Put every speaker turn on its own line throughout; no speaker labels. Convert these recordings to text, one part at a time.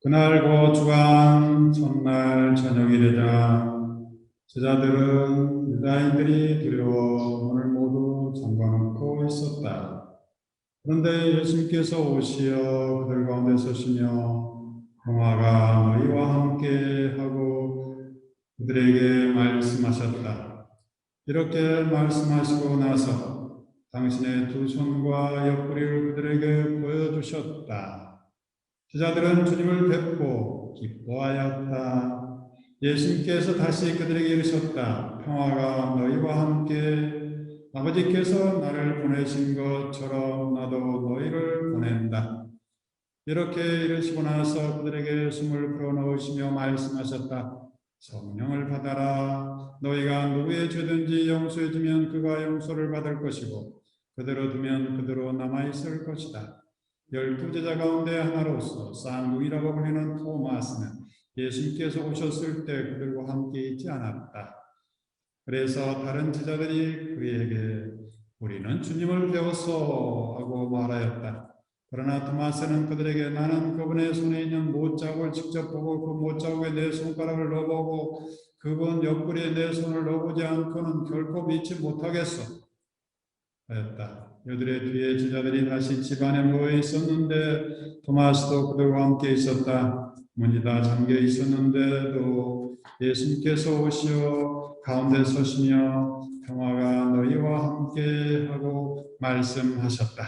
그날 곧 주간 첫날 저녁이 되자 제자들은 유다인들이 두려워 문을 모두 잠가놓고 있었다. 그런데 예수님께서 오시어 그들 가운데 서시며 평화가 너희와 함께 하고 그들에게 말씀하셨다. 이렇게 말씀하시고 나서 당신의 두 손과 옆구리를 그들에게 보여주셨다. 제자들은 주님을 뵙고 기뻐하였다. 예수님께서 다시 그들에게 이르셨다. 평화가 너희와 함께 아버지께서 나를 보내신 것처럼 나도 너희를 보낸다. 이렇게 이르시고 나서 그들에게 숨을 불어넣으시며 말씀하셨다. 성령을 받아라. 너희가 누구의 죄든지 용서해 주면 그가 용서를 받을 것이고 그대로 두면 그대로 남아있을 것이다. 12제자 가운데 하나로서 쌍둥이라고 불리는 토마스는 예수님께서 오셨을 때 그들과 함께 있지 않았다. 그래서 다른 제자들이 그에게 우리는 주님을 배웠소 하고 말하였다. 그러나 토마스는 그들에게 나는 그분의 손에 있는 못자국을 직접 보고 그 못자국에 내 손가락을 넣어보고 그분 옆구리에 내 손을 넣어보지 않고는 결코 믿지 못하겠소 하였다. 그들의 뒤에 제자들이 다시 집안에 모여 있었는데 토마스도 그들과 함께 있었다. 문이 다 잠겨 있었는데도 예수님께서 오시어 가운데 서시며 평화가 너희와 함께 하고 말씀하셨다.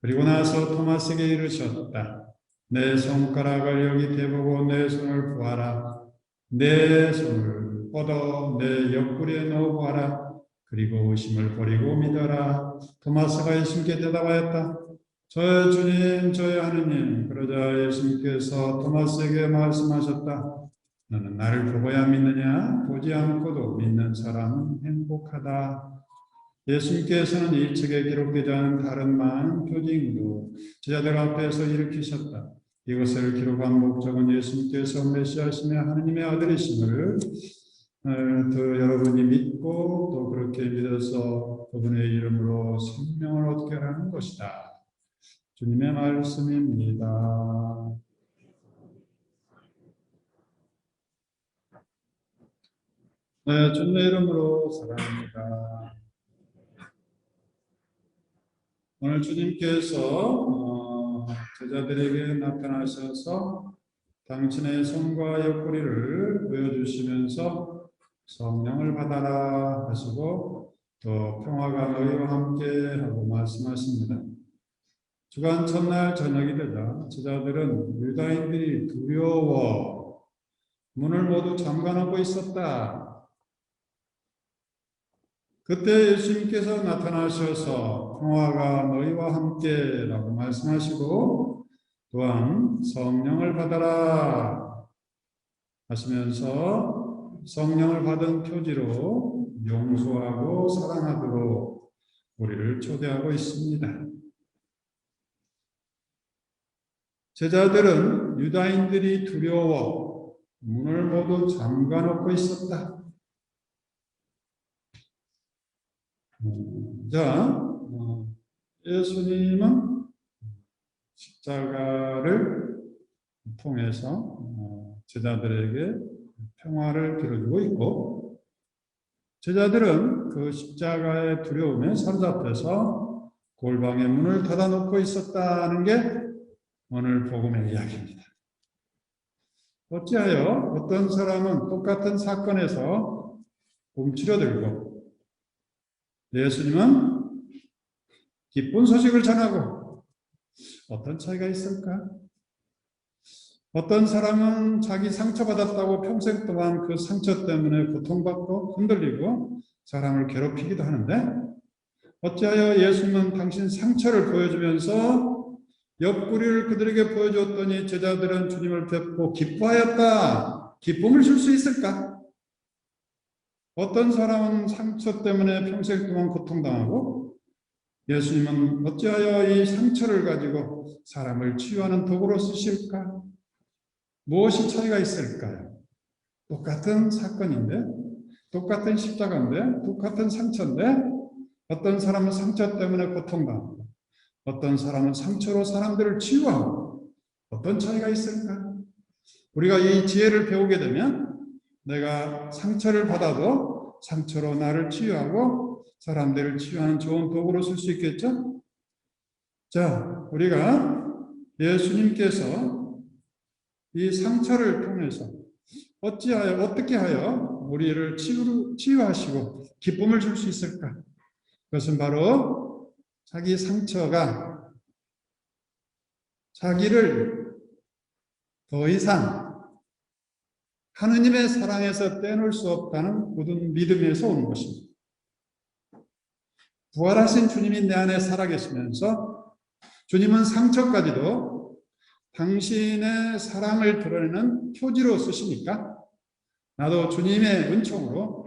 그리고 나서 토마스에게 이르셨다. 내 손가락을 여기 대보고 내 손을 보아라. 내 손을 뻗어 내 옆구리에 넣어보아라. 그리고 의심을 버리고 믿어라. 토마스가 예수님께 대답하였다. 저의 주님, 저의 하느님. 그러자 예수님께서 토마스에게 말씀하셨다. 너는 나를 보고야 믿느냐? 보지 않고도 믿는 사람은 행복하다. 예수님께서는 이 책에 기록되지 않은 다른 많은 표징도 제자들 앞에서 일으키셨다. 이것을 기록한 목적은 예수님께서 메시아시며 하느님의 아들이심을 또 여러분이 믿고 또 그렇게 믿어서 그분의 이름으로 생명을 얻게 하는 것이다. 주님의 말씀입니다. 네, 주님의 이름으로 사랑합니다. 오늘 주님께서 제자들에게 나타나셔서 당신의 손과 옆구리를 보여주시면서 성령을 받아라 하시고 또 평화가 너희와 함께 하고 말씀하십니다. 주간 첫날 저녁이 되자 제자들은 유다인들이 두려워 문을 모두 잠가놓고 있었다. 그때 예수님께서 나타나셔서 평화가 너희와 함께 라고 말씀하시고 또한 성령을 받아라 하시면서 성령을 받은 표지로 용서하고 사랑하도록 우리를 초대하고 있습니다. 제자들은 유다인들이 두려워 문을 모두 잠가놓고 있었다. 자, 예수님은 십자가를 통해서 제자들에게 평화를 빌어주고 있고 제자들은 그 십자가의 두려움에 사로잡혀서 골방의 문을 닫아놓고 있었다는 게 오늘 복음의 이야기입니다. 어찌하여 어떤 사람은 똑같은 사건에서 움츠려들고 예수님은 기쁜 소식을 전하고 어떤 차이가 있을까? 어떤 사람은 자기 상처받았다고 평생 동안 그 상처 때문에 고통받고 흔들리고 사람을 괴롭히기도 하는데 어찌하여 예수님은 당신 상처를 보여주면서 옆구리를 그들에게 보여줬더니 제자들은 주님을 뵙고 기뻐하였다. 기쁨을 줄 수 있을까? 어떤 사람은 상처 때문에 평생 동안 고통당하고 예수님은 어찌하여 이 상처를 가지고 사람을 치유하는 도구로 쓰실까? 무엇이 차이가 있을까요? 똑같은 사건인데, 똑같은 십자가인데, 똑같은 상처인데 어떤 사람은 상처 때문에 고통당하고 어떤 사람은 상처로 사람들을 치유하고 어떤 차이가 있을까? 우리가 이 지혜를 배우게 되면 내가 상처를 받아도 상처로 나를 치유하고 사람들을 치유하는 좋은 도구로 쓸 수 있겠죠? 자, 우리가 예수님께서 이 상처를 통해서 어떻게 하여 우리를 치유하시고 기쁨을 줄 수 있을까? 그것은 바로 자기 상처가 자기를 더 이상 하느님의 사랑에서 떼놓을 수 없다는 굳은 믿음에서 오는 것입니다. 부활하신 주님이 내 안에 살아계시면서 주님은 상처까지도 당신의 사랑을 드러내는 표지로 쓰시니까 나도 주님의 은총으로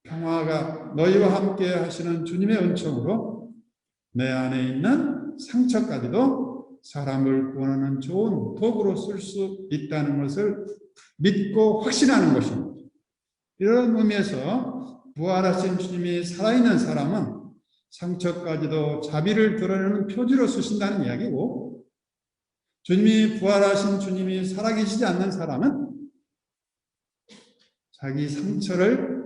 평화가 너희와 함께 하시는 주님의 은총으로 내 안에 있는 상처까지도 사람을 구원하는 좋은 도구로 쓸 수 있다는 것을 믿고 확신하는 것입니다. 이런 의미에서 부활하신 주님이 살아있는 사람은 상처까지도 자비를 드러내는 표지로 쓰신다는 이야기고, 주님이 부활하신 주님이 살아계시지 않는 사람은 자기 상처를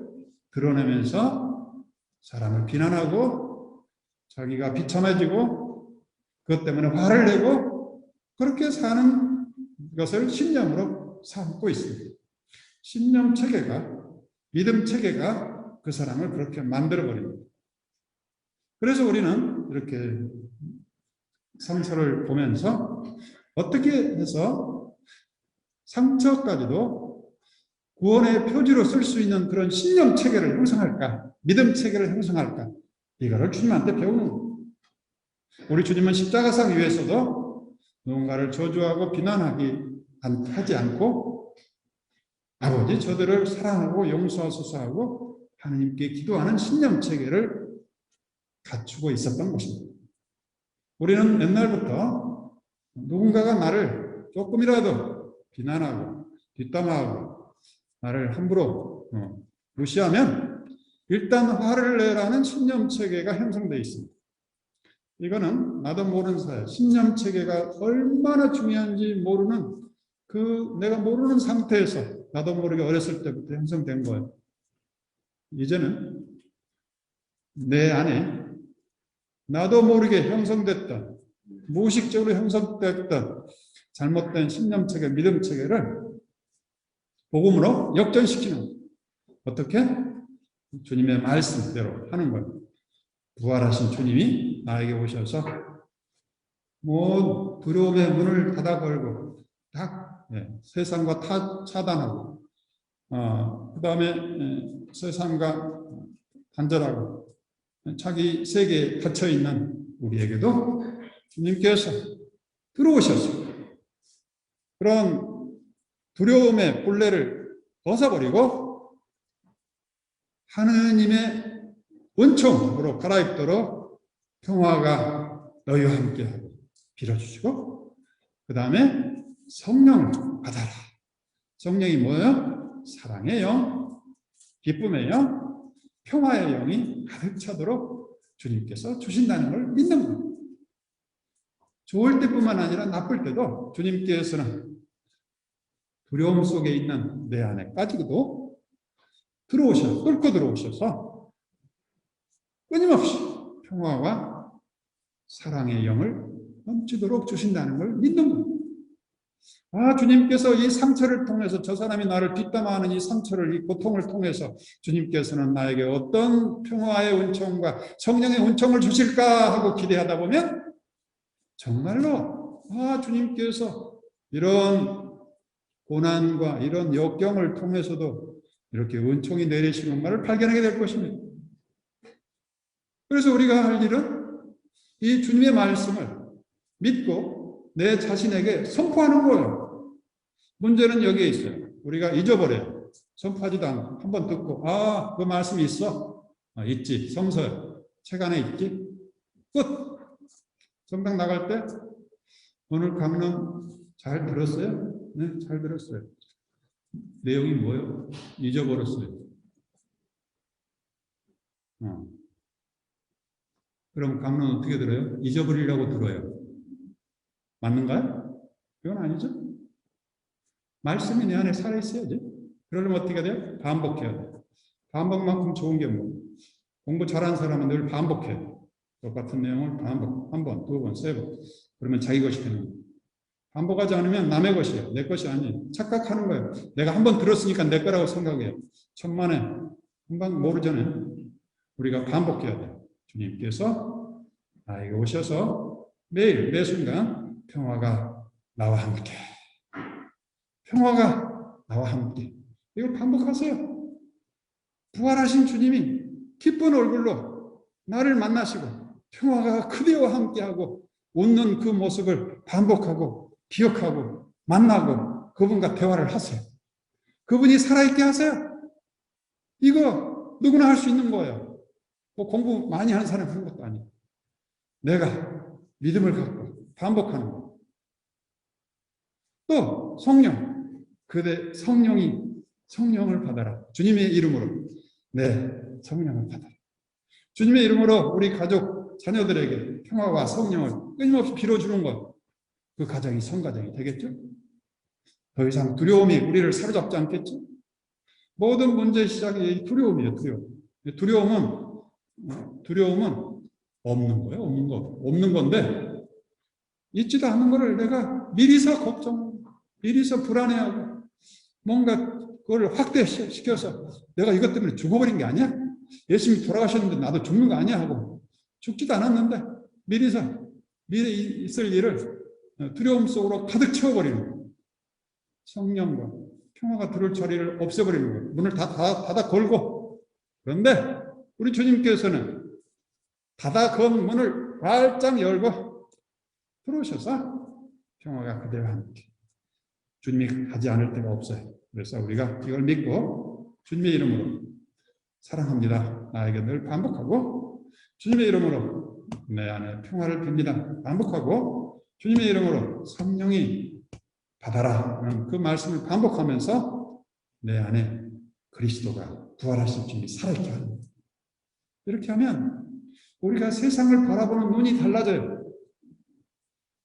드러내면서 사람을 비난하고 자기가 비참해지고 그것 때문에 화를 내고 그렇게 사는 것을 신념으로 삼고 있습니다. 신념 체계가, 믿음 체계가 그 사람을 그렇게 만들어버립니다. 그래서 우리는 이렇게 상처를 보면서 어떻게 해서 상처까지도 구원의 표지로 쓸 수 있는 그런 신념 체계를 형성할까? 믿음 체계를 형성할까? 이거를 주님한테 배우는 거예요. 우리 주님은 십자가상 위에서도 누군가를 저주하고 비난하지 않고 아버지 저들을 사랑하고 용서하소서 하고 하나님께 기도하는 신념 체계를 갖추고 있었던 것입니다. 우리는 옛날부터 누군가가 나를 조금이라도 비난하고 뒷담화하고 나를 함부로 무시하면 일단 화를 내라는 신념체계가 형성되어 있습니다. 이거는 나도 모르는 사이 신념체계가 얼마나 중요한지 모르는 내가 모르는 상태에서 나도 모르게 어렸을 때부터 형성된 거예요. 이제는 내 안에 나도 모르게 형성됐던 무의식적으로 형성됐던 잘못된 신념체계, 믿음체계를 복음으로 역전시키는, 어떻게? 주님의 말씀대로 하는 거예요. 부활하신 주님이 나에게 오셔서 두려움의 문을 닫아 걸고 딱 세상과 차단하고 그 다음에 세상과 단절하고 자기 세계에 갇혀있는 우리에게도 주님께서 들어오셨어요. 그런 두려움의 굴레를 벗어버리고 하느님의 은총으로 갈아입도록 평화가 너희와 함께하고 빌어주시고 그 다음에 성령을 받아라. 성령이 뭐예요? 사랑의 영, 기쁨의 영, 평화의 영이 가득 차도록 주님께서 주신다는 걸 믿는 거예요. 좋을 때뿐만 아니라 나쁠 때도 주님께서는 두려움 속에 있는 내 안에까지도 뚫고 들어오셔서 끊임없이 평화와 사랑의 영을 넘치도록 주신다는 걸 믿는 거예요. 주님께서 이 상처를 통해서 저 사람이 나를 뒷담화하는 이 상처를, 이 고통을 통해서 주님께서는 나에게 어떤 평화의 은총과 성령의 은총을 주실까 하고 기대하다 보면 정말로 주님께서 이런 고난과 이런 역경을 통해서도 이렇게 은총이 내리시는 것을 발견하게 될 것입니다. 그래서 우리가 할 일은 이 주님의 말씀을 믿고 내 자신에게 선포하는 거예요. 문제는 여기에 있어요. 우리가 잊어버려요. 선포하지도 않고 한 번 듣고 그 말씀이 있어? 있지. 성서에 책 안에 있지. 끝. 성당 나갈 때 오늘 강론 잘 들었어요? 네, 잘 들었어요. 내용이 뭐예요? 잊어버렸어요. 그럼 강론 어떻게 들어요? 잊어버리려고 들어요. 맞는가요? 그건 아니죠. 말씀이 내 안에 살아있어야지. 그러려면 어떻게 돼요? 반복해야 돼요. 반복만큼 좋은 게 뭐? 공부 잘하는 사람은 늘 반복해야 돼요. 똑같은 내용을 반복, 한 번, 두 번, 세 번. 그러면 자기 것이 되는 거예요. 반복하지 않으면 남의 것이에요. 내 것이 아니에요. 착각하는 거예요. 내가 한 번 들었으니까 내 거라고 생각해요. 천만에 금방 모르잖아요. 우리가 반복해야 돼요. 주님께서 나에게 오셔서 매일 매 순간 평화가 나와 함께, 평화가 나와 함께, 이걸 반복하세요. 부활하신 주님이 기쁜 얼굴로 나를 만나시고 평화가 그대와 함께하고 웃는 그 모습을 반복하고 기억하고 만나고 그분과 대화를 하세요. 그분이 살아있게 하세요. 이거 누구나 할 수 있는 거예요. 뭐 공부 많이 하는 사람이 하는 것도 아니고 내가 믿음을 갖고 반복하는 거. 또 성령, 그대 성령을 받아라. 주님의 이름으로 성령을 받아라. 주님의 이름으로 우리 가족, 자녀들에게 평화와 성령을 끊임없이 빌어주는 것, 그 가정이 성가정이 되겠죠? 더 이상 두려움이 우리를 사로잡지 않겠죠? 모든 문제의 시작이 두려움이에요. 두려움은 없는 거예요. 없는 건데 있지도 않은 거를 내가 미리서 걱정, 미리서 불안해하고 뭔가 그걸 확대시켜서 내가 이것 때문에 죽어버린 게 아니야? 예수님이 돌아가셨는데 나도 죽는 거 아니야? 하고 죽지도 않았는데 미래 있을 일을 두려움 속으로 가득 채워버리는 거예요. 성령과 평화가 들어올 자리를 없애버리는 거예요. 문을 닫아 걸고. 그런데 우리 주님께서는 닫아 건 문을 활짝 열고 들어오셔서 평화가 그대와 함께. 주님이 하지 않을 데가 없어요. 그래서 우리가 이걸 믿고 주님의 이름으로 사랑합니다. 나에게 늘 반복하고 주님의 이름으로 내 안에 평화를 빕니다. 반복하고 주님의 이름으로 성령이 받아라 하는 그 말씀을 반복하면서 내 안에 그리스도가 부활하신 주님이 살아있게 하는 거예요. 이렇게 하면 우리가 세상을 바라보는 눈이 달라져요.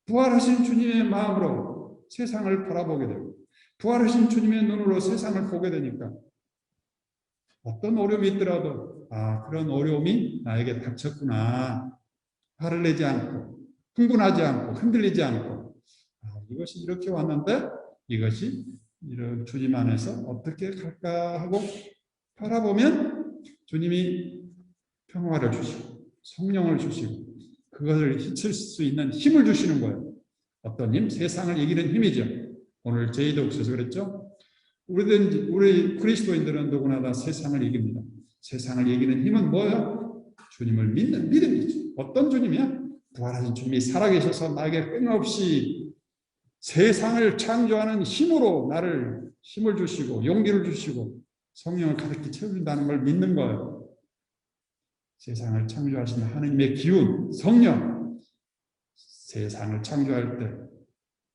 부활하신 주님의 마음으로 세상을 바라보게 되고 부활하신 주님의 눈으로 세상을 보게 되니까 어떤 어려움이 있더라도 그런 어려움이 나에게 닥쳤구나. 화를 내지 않고 흥분하지 않고 흔들리지 않고 이것이 이렇게 왔는데 이것이 이런 주님 안에서 어떻게 갈까 하고 바라보면 주님이 평화를 주시고 성령을 주시고 그것을 헤칠 수 있는 힘을 주시는 거예요. 어떤 힘? 세상을 이기는 힘이죠. 오늘 제이독서에서 그랬죠. 우리 그리스도인들은 누구나 다 세상을 이깁니다. 세상을 이기는 힘은 뭐예요? 주님을 믿는 믿음이죠. 어떤 주님이야? 부활하신 주님이 살아계셔서 나에게 끊임없이 세상을 창조하는 힘으로 나를 힘을 주시고 용기를 주시고 성령을 가득히 채워준다는 걸 믿는 거예요. 세상을 창조하신 하나님의 기운, 성령, 세상을 창조할 때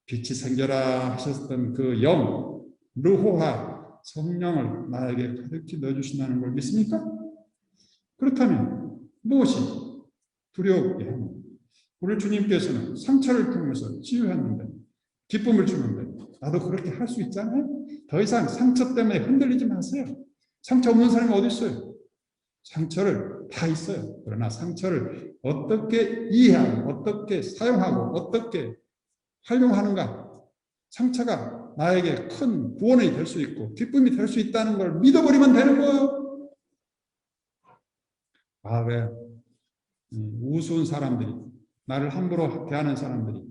빛이 생겨라 하셨던 그 영, 르호하, 성령을 나에게 가득히 넣어주신다는 걸 믿습니까? 그렇다면 무엇이 두렵게 합니까? 우리 주님께서는 상처를 통해서 치유했는데 기쁨을 주는데 나도 그렇게 할 수 있잖아요. 더 이상 상처 때문에 흔들리지 마세요. 상처 없는 사람이 어디 있어요? 상처를 다 있어요. 그러나 상처를 어떻게 이해하고 어떻게 사용하고 어떻게 활용하는가. 상처가 나에게 큰 구원이 될 수 있고 기쁨이 될 수 있다는 걸 믿어버리면 되는 거예요. 왜 우스운 사람들이 나를 함부로 대하는 사람들이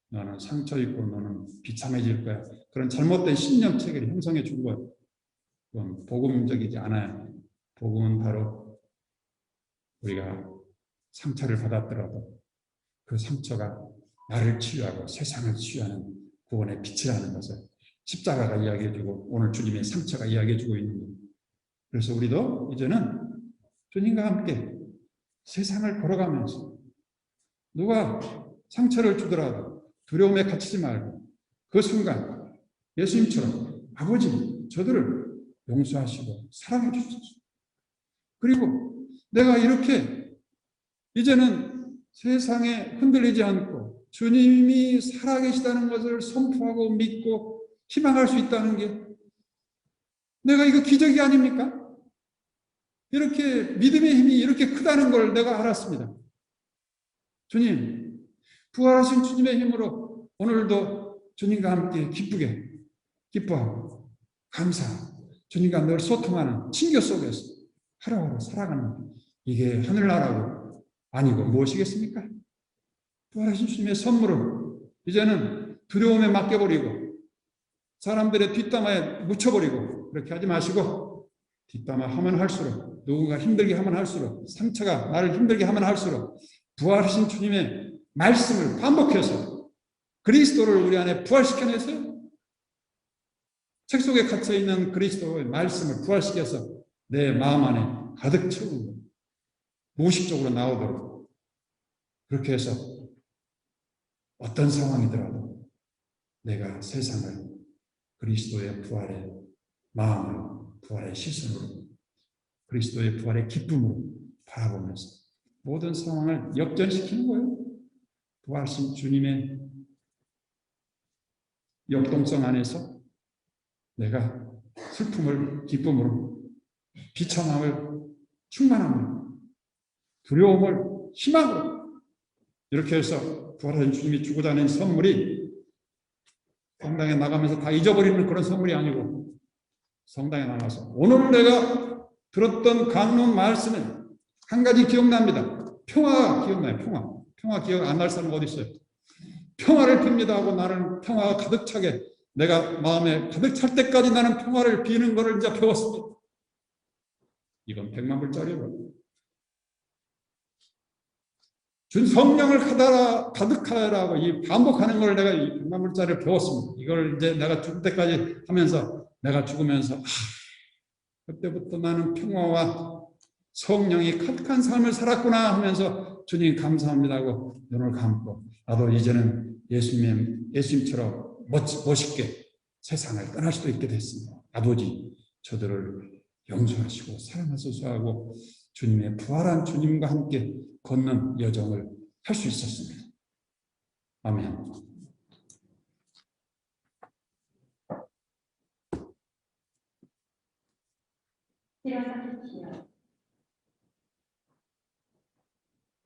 너는 상처 있고 너는 비참해질 거야. 그런 잘못된 신념 체계를 형성해 준 거예요. 그건 복음적이지 않아요. 복음은 바로 우리가 상처를 받았더라도 그 상처가 나를 치유하고 세상을 치유하는 구원의 빛이라는 것을 십자가가 이야기해주고 오늘 주님의 상처가 이야기해주고 있는 거예요. 그래서 우리도 이제는 주님과 함께 세상을 걸어가면서 누가 상처를 주더라도 두려움에 갇히지 말고 그 순간 예수님처럼 아버지 저들을 용서하시고 사랑해 주소서. 그리고 내가 이렇게 이제는 세상에 흔들리지 않고 주님이 살아계시다는 것을 선포하고 믿고 희망할 수 있다는 게 내가 이거 기적이 아닙니까? 이렇게 믿음의 힘이 이렇게 크다는 걸 내가 알았습니다. 주님, 부활하신 주님의 힘으로 오늘도 주님과 함께 기쁘게 기뻐하고 감사하고 주님과 늘 소통하는 친교 속에서 하루하루 살아가는 이게 하늘나라고 아니고 무엇이겠습니까? 부활하신 주님의 선물은 이제는 두려움에 맡겨버리고 사람들의 뒷담화에 묻혀버리고 그렇게 하지 마시고 뒷담화 하면 할수록 누군가 힘들게 하면 할수록 상처가 나를 힘들게 하면 할수록 부활하신 주님의 말씀을 반복해서 그리스도를 우리 안에 부활시켜내세요. 책 속에 갇혀있는 그리스도의 말씀을 부활시켜서 내 마음 안에 가득 채우는 것. 무의식적으로 나오도록 그렇게 해서 어떤 상황이더라도 내가 세상을 그리스도의 부활의 마음으로 부활의 시선으로 그리스도의 부활의 기쁨으로 바라보면서 모든 상황을 역전시키는 거예요. 부활하신 주님의 역동성 안에서 내가 슬픔을 기쁨으로 비참함을 충만함으로 두려움을 희망으로 이렇게 해서 부활하신 주님이 주고자 하는 선물이 성당에 나가면서 다 잊어버리는 그런 선물이 아니고 성당에 나가서 오늘 내가 들었던 강론 말씀은 한 가지 기억납니다. 평화가 기억나요. 평화 기억 안 날 사람 어디 있어요? 평화를 빕니다 하고 나는 평화가 가득 차게 내가 마음에 가득 찰 때까지 나는 평화를 비는 것을 이제 배웠습니다. 이건 100만 불짜리로. 준 성령을 가득하라고 이 반복하는 걸 내가 이 100만 불짜리를 배웠습니다. 이걸 이제 내가 죽을 때까지 하면서 내가 죽으면서 그때부터 나는 평화와 성령이 가득한 삶을 살았구나 하면서 주님 감사합니다 하고 눈을 감고 나도 이제는 예수님처럼 멋있게 세상을 떠날 수도 있게 됐습니다. 아버지 저들을 용서하시고 사랑하소서 하고 주님의 부활한 주님과 함께 걷는 여정을 할 수 있었습니다. 아멘.
일어나십시오.